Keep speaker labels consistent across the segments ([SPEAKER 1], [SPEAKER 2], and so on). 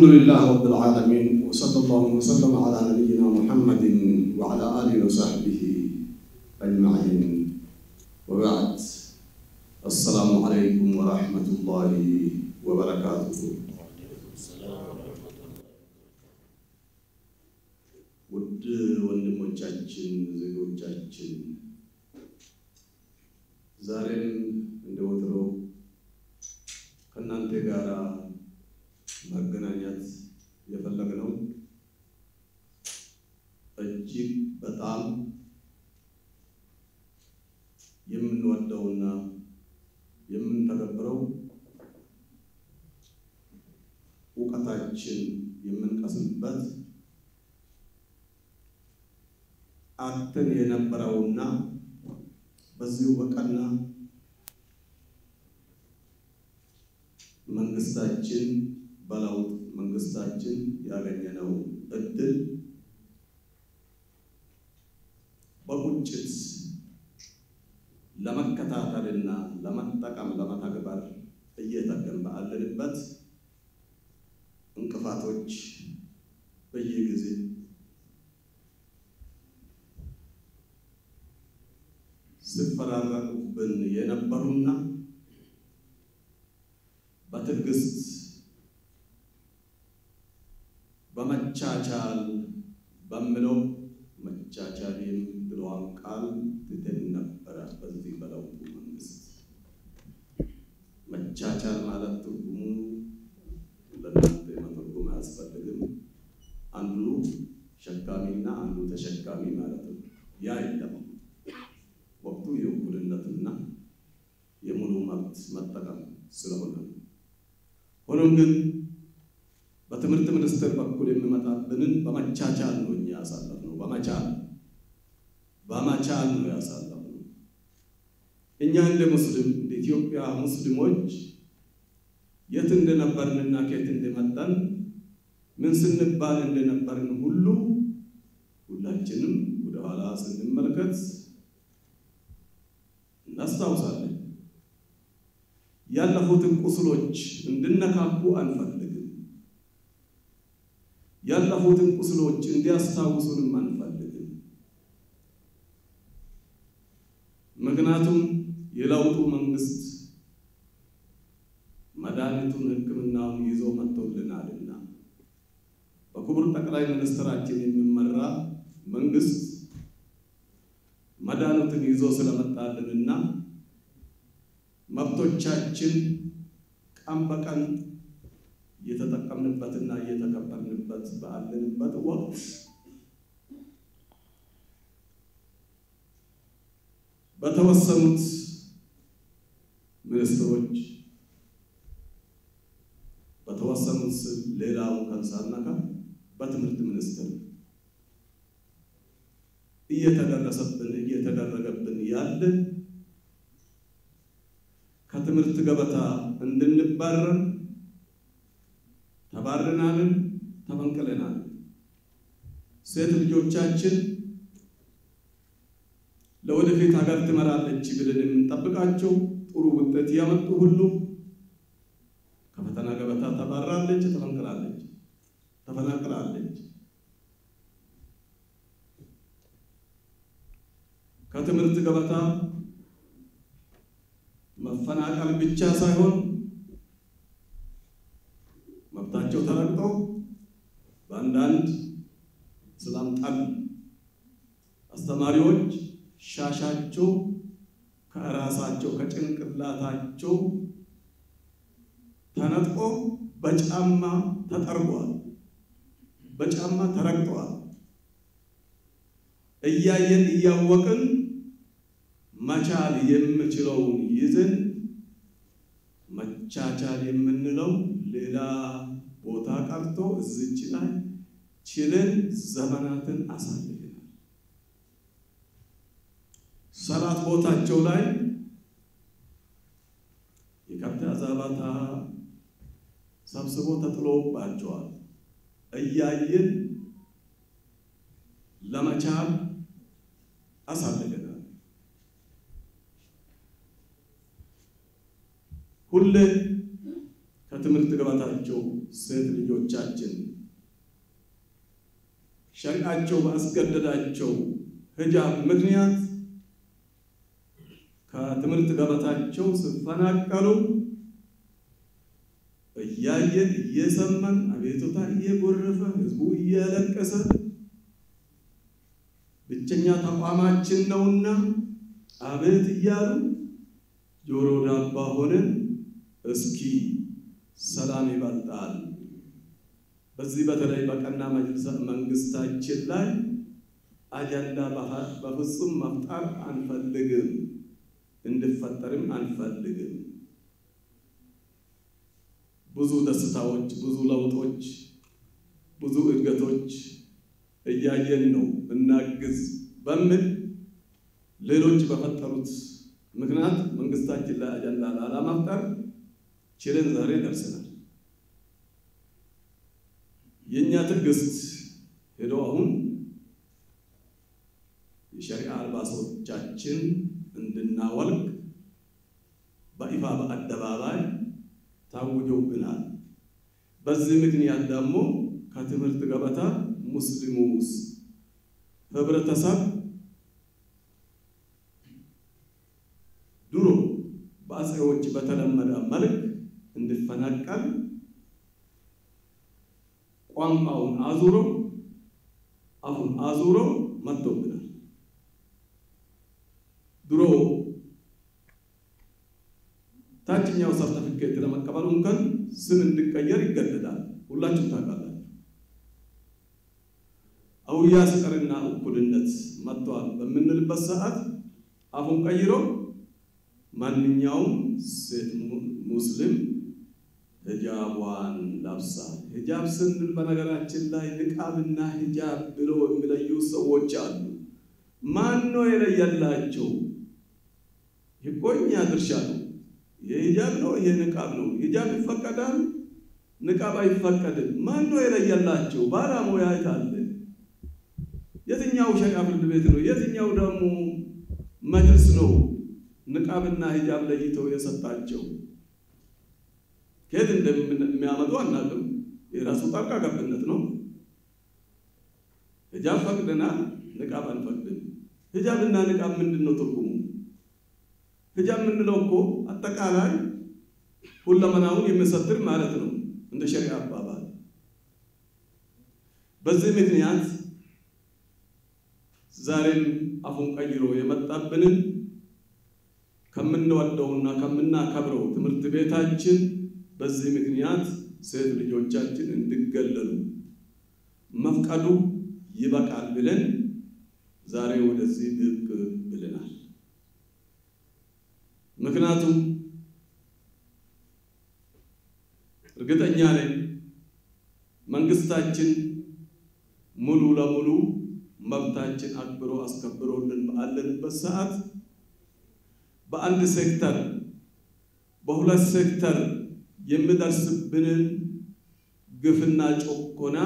[SPEAKER 1] الحمد لله رب العالمين وصلى الله وسلم على نبينا محمد وعلى آله وصحبه أجمعين وبعد السلام عليكم ورحمة الله وبركاته. ውድ ወንድሞቻችን ዜጎቻችን ዛሬም እንደወትሮው ከእናንተ ጋር መገናኘት የፈለግነው እጅግ በጣም የምንወደውና የምንተገብረው ዕውቀታችን የምንቀስምበት አጥተን የነበረውና በዚሁ በቀና መንግስታችን በለውጥ መንግስታችን ያገኘነው እድል በቁጭት ለመከታተልና ለመጠቀም ለመተግበር እየተገን ባለንበት እንቅፋቶች በየጊዜ ሲፈራረቁብን የነበሩና በትዕግስት በመቻቻል በሚለው መቻቻል የሚለውን ቃል ትተን ነበር። በዚህ በለውጡ መንግስት መቻቻል ማለት ትርጉሙ ለእናንተ መተርጎም አያስፈልግም። አንዱ ሸካሚና አንዱ ተሸካሚ ማለት ነው። ያ የለም። ወቅቱ የእኩልነትና የሙሉ መብት መጠቀም ስለሆነ ሆኖም ግን በትምህርት ሚኒስቴር በኩል የሚመጣብንን በመቻቻል ነው ያሳለፍነው። በመቻል ነው ያሳለፍነው። እኛ እንደ ሙስሊም እንደ ኢትዮጵያ ሙስሊሞች የት እንደነበርንና ከየት እንደመጣን ምን ስንባል እንደነበርን ሁሉ ሁላችንም ወደ ኋላ ስንመለከት እናስታውሳለን። ያለፉትን ቁስሎች እንድነካኩ አንፈልግም። ያለፉትን ቁስሎች እንዲያስታውሱንም አንፈልግም። ምክንያቱም የለውጡ መንግስት መድኃኒቱን ሕክምናውን ይዞ መጥቶልናልና በክቡር ጠቅላይ ሚኒስትራችን የሚመራ መንግስት መድኃኒቱን ይዞ ስለመጣልንና መብቶቻችን ቀን በቀን እየተጠቀምንበትና እየተከበርንበት ባለንበት ወቅት በተወሰኑት ሚኒስትሮች በተወሰኑት ሌላው ከንሳናካ በትምህርት ሚኒስቴር እየተደረገብን ያለ ከትምህርት ገበታ እንድንባረር ተባረናል፣ ተፈንቅለናል። ሴት ልጆቻችን ለወደፊት ሀገር ትመራለች ብለን የምንጠብቃቸው ጥሩ ውጤት ያመጡ ሁሉ ከፈተና ገበታ ተባራለች፣ ተፈናቅላለች። ከትምህርት ገበታ መፈናቀል ብቻ ሳይሆን መብታቸው ተረግጠው በአንዳንድ እስላም ጠል አስተማሪዎች ሻሻቸው ከራሳቸው ከጭንቅላታቸው ተነጥቆ በጫማ ተጠርጓል፣ በጫማ ተረግጠዋል። እያየን እያወቅን መቻል የምችለውን ይዘን መቻቻል የምንለው ሌላ ቦታ ቀርቶ እዚች ላይ ችለን ዘመናትን አሳልፈናል። ሰላት ቦታቸው ላይ የከብት አዛባታ ሰብስቦ ተጥሎባቸዋል። እያየን ለመቻል አሳልፈናል። ሁሌ ከትምህርት ገበታቸው ሴት ልጆቻችን ሸሪዓቸው ባስገደዳቸው ሂጃብ ምክንያት ከትምህርት ገበታቸው ሲፈናቀሉ እያየን እየሰማን አቤቱታ እየጎረፈ ህዝቡ እያለቀሰ ብቸኛ ተቋማችን ነውና አቤት እያሉ ጆሮ ዳባ ሆነን እስኪ ሰላም ይበልጣል በዚህ በተለይ በቀና መንግስታችን ላይ አጀንዳ በፍጹም መፍጠር አንፈልግም እንድፈጠርም አንፈልግም ብዙ ደስታዎች ብዙ ለውጦች ብዙ እድገቶች እያየን ነው እናግዝ በሚል ሌሎች በፈጠሩት ምክንያት መንግስታችን ላይ አጀንዳ ላለመፍጠር ችለን ዛሬ ደርሰናል የኛ ትዕግስት ሄዶ አሁን የሸሪዓ አልባሶቻችን እንድናወልቅ በይፋ በአደባባይ ታውጆብናል በዚህ ምክንያት ደግሞ ከትምህርት ገበታ ሙስሊሙስ ህብረተሰብ ድሮ በአጼዎች በተለመደ መልክ እንድፈናቀል ቋንቋውን አዙሮ አሁን አዙሮ መጥቶብናል ድሮ ታችኛው ሰርተፊኬት ለመቀበል እንኳን ስም እንድቀየር ይገደዳል ሁላችሁም ታውቃላችሁ አውያ ስቀርና እኩልነት መጥቷል በምንልበት ሰዓት አሁን ቀይሮ ማንኛውም ሴት ሙስሊም ሂጃቧን ለብሳ ሂጃብ ስንል በነገራችን ላይ ንቃብና ሂጃብ ብሎ የሚለዩ ሰዎች አሉ ማን ነው የለየላቸው ይቆኛ ድርሻ ነው የሂጃብ ነው የንቃብ ነው ሂጃብ ይፈቀዳል ንቃብ አይፈቀድም ማን ነው የለየላቸው ባለሙያ አይታለ የትኛው ሸሪዓ ፍርድ ቤት ነው የትኛው ደግሞ መጅልስ ነው ንቃብና ሂጃብ ለይተው የሰጣቸው ከየት እንደሚያመጡ አናውቅም የራሱ ጣልቃ ገብነት ነው ሂጃብ ፈቅደና ንቃብ አንፈቅድም ሂጃብና ንቃብ ምንድነው ትርጉሙ ሂጃብ ምንለው እኮ አጠቃላይ ሁለመናውን የሚሰትር ማለት ነው እንደ ሸሪዓ አባባል በዚህ ምክንያት ዛሬም አሁን ቀይሮ የመጣብንን ከምንወደውና ከምናከብረው ትምህርት ቤታችን በዚህ ምክንያት ሴት ልጆቻችን እንድገለሉ መፍቀዱ ይበቃል ብለን ዛሬ ወደዚህ ብቅ ብለናል ምክንያቱም እርግጠኛ ነኝ መንግስታችን ሙሉ ለሙሉ መብታችን አክብሮ አስከብሮልን ባለንበት ሰዓት በአንድ ሴክተር በሁለት ሴክተር የሚደርስብንን ግፍና ጭቆና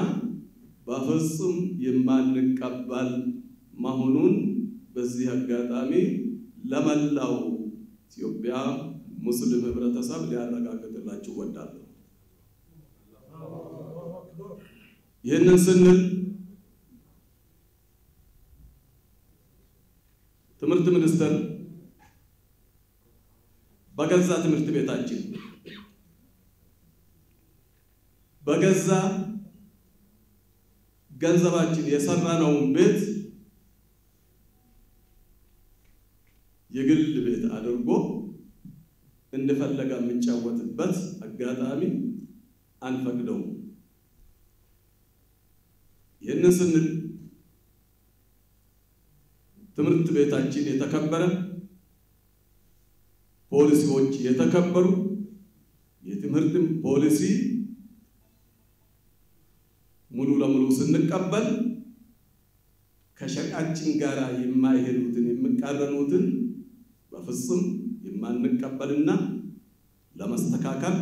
[SPEAKER 1] በፍጹም የማንቀበል መሆኑን በዚህ አጋጣሚ ለመላው ኢትዮጵያ ሙስሊም ህብረተሰብ ሊያረጋግጥላችሁ ወዳለሁ ይህንን ስንል ትምህርት ሚኒስቴር በገዛ ትምህርት ቤታችን በገዛ ገንዘባችን የሰራነውን ቤት የግል ቤት አድርጎ እንደፈለገ የሚጫወትበት አጋጣሚ አንፈቅደው ይህንን ስንል ትምህርት ቤታችን የተከበረ ፖሊሲዎች የተከበሩ የትምህርት ፖሊሲ ሙሉ ለሙሉ ስንቀበል ከሸሪዓችን ጋር የማይሄዱትን የሚቃረኑትን በፍጹም የማንቀበልና ለማስተካከል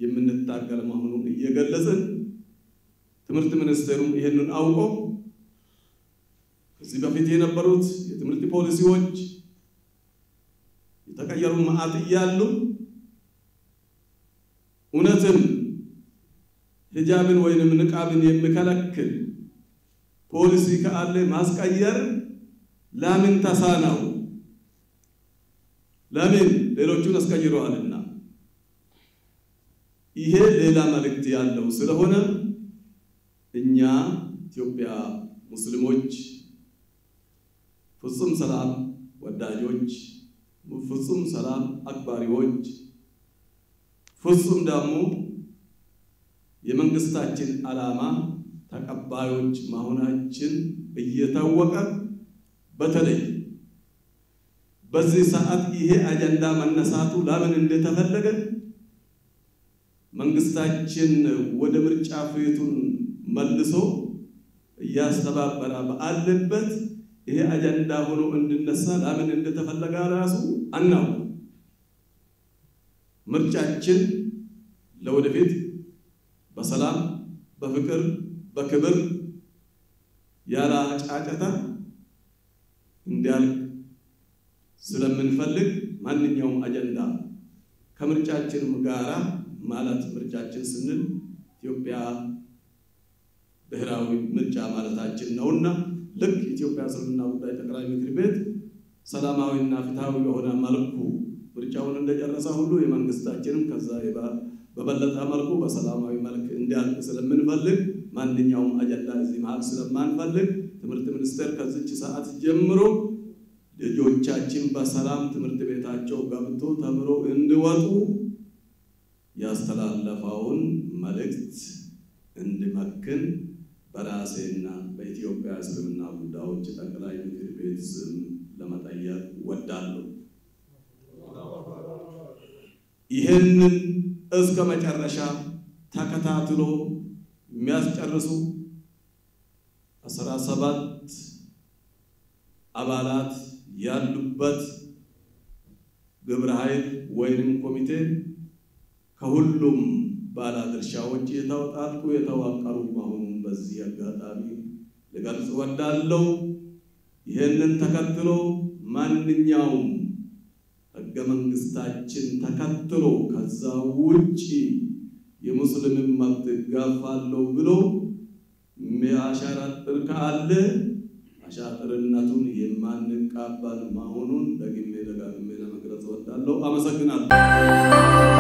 [SPEAKER 1] የምንታገል መሆኑን እየገለጽን ትምህርት ሚኒስቴሩ ይሄንን አውቆ እዚህ በፊት የነበሩት የትምህርት ፖሊሲዎች የተቀየሩ ማአት ያሉ እውነትም ሂጃብን ወይንም ንቃብን የሚከለክል ፖሊሲ ካለ ማስቀየር ለምን ተሳነው? ለምን ሌሎቹን አስቀይረዋልና? ይሄ ሌላ መልእክት ያለው ስለሆነ እኛ ኢትዮጵያ ሙስሊሞች ፍጹም ሰላም ወዳጆች፣ ፍጹም ሰላም አክባሪዎች፣ ፍጹም ደግሞ የመንግስታችን ዓላማ ተቀባዮች መሆናችን እየታወቀ በተለይ በዚህ ሰዓት ይሄ አጀንዳ መነሳቱ ለምን እንደተፈለገ መንግስታችን ወደ ምርጫ ፊቱን መልሶ እያስተባበረ ባለበት ይሄ አጀንዳ ሆኖ እንድነሳ ለምን እንደተፈለገ ራሱ አናውቅ። ምርጫችን ለወደፊት በሰላም በፍቅር በክብር ያለ ጫጫታ እንዲያልቅ ስለምንፈልግ ማንኛውም አጀንዳ ከምርጫችን ጋራ ማለት ምርጫችን ስንል ኢትዮጵያ ብሔራዊ ምርጫ ማለታችን ነውና ልክ ኢትዮጵያ እስልምና ጉዳይ ጠቅላይ ምክር ቤት ሰላማዊና ፍትሃዊ የሆነ መልኩ ምርጫውን እንደጨረሰ ሁሉ የመንግስታችንም ከዛ በበለጠ መልኩ በሰላማዊ መልክ እንዲያልቅ ስለምንፈልግ ማንኛውም አጀንዳ እዚህ መሃል ስለማንፈልግ ትምህርት ሚኒስቴር ከዚች ሰዓት ጀምሮ ልጆቻችን በሰላም ትምህርት ቤታቸው ገብቶ ተምሮ እንዲወጡ ያስተላለፈውን መልእክት እንዲመክን በራሴና በኢትዮጵያ እስልምና ጉዳዮች ጠቅላይ ምክር ቤት ስም ለመጠየቅ ወዳለሁ። ይህንን እስከ መጨረሻ ተከታትሎ የሚያስጨርሱ 17 አባላት ያሉበት ግብረ ኃይል ወይንም ኮሚቴ ከሁሉም ባለድርሻዎች የተዋቀሩ መሆኑን በዚህ አጋጣሚ ለገልጽ ወዳለሁ። ይህንን ተከትሎ ማንኛውም ሕገ መንግስታችን ተከትሎ ከዛ ውጪ የሙስሊም መብት ጋፋለው ብሎ የሚያሻጥር ካለ አሻጥርነቱን የማንቀበል መሆኑን ደግሜ ደጋግሜ ለመግለጽ ወዳለሁ። አመሰግናለሁ።